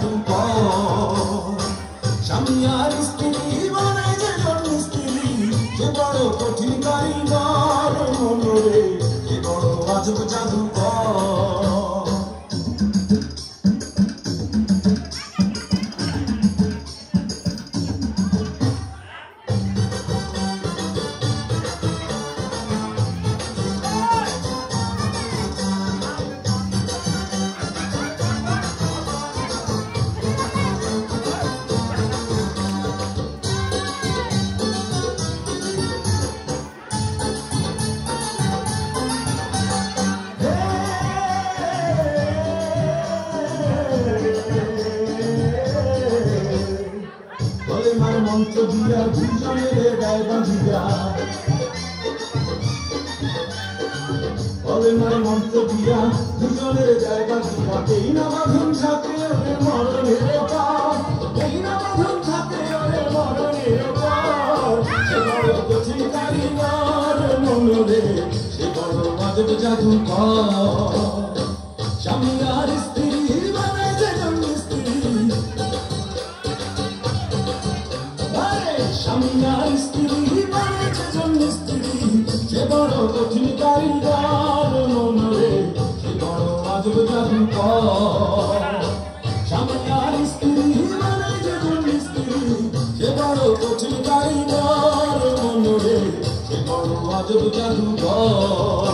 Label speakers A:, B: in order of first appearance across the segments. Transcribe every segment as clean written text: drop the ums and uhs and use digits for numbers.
A: জাদুকর স্বামী আর স্ত্রী বানায় যে জন্ম স্ত্রী যে বড় কঠিন কারিগর মনরে যে বড় আজব জাদুকর মন্ত্র দিয়া দুজনের গায়ে বাঁধিয়া মন্ত্র দিয়া দুজনের গায়ে বাঁধিয়া এই না বাঁধন থাকে ওরে মরণের পর এই না বাঁধন থাকে ওরে মরণের পর সে বড় কঠিন কারিগর মনরে সে বড় আজব জাদুকর স্বামী আর স্ত্রী বানায় যে জন্ম স্ত্রী স্বামী আর স্ত্রী বানায় যে জন্ম স্ত্রী সে বড় কঠিন কারিগর মনরে সে বড় আজব জাদুকর স্বামী আর স্ত্রী বানায় যে জন্ম স্ত্রী সে বড় কঠিন কারিগর মনরে সে বড় আজব জাদুকর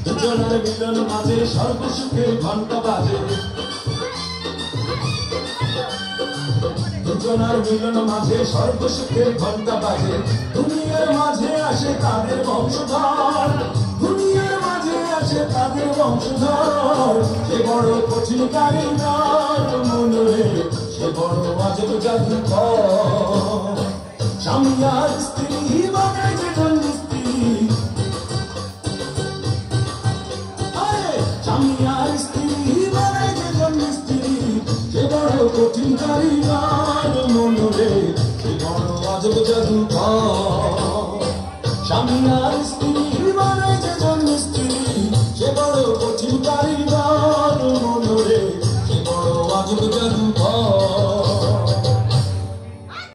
A: দুজনের মিলন মাঝে সর্বসুখের ঘন্টা বাজে দুজনের মিলন মাঝে সর্বসুখের ঘন্টা বাজে দুনিয়ার মাঝে আসে তাদের বংশধর দুনিয়ার মাঝে আসে তাদের বংশধর সে বড় কঠিন কারিগর মনরে সে বড় আজব জাদুকর স্বামী আর স্ত্রী বানায় যে জন্ম স্ত্রী স্বামী আর স্ত্রী বানায় যে জন্ম স্ত্রী সে বড় কঠিন কারিগর মনরে সে বড় আজব জাদুকর স্বামী আর স্ত্রী বানায় যে জন্ম স্ত্রী সে বড় কঠিন কারিগর মনরে সে বড় আজব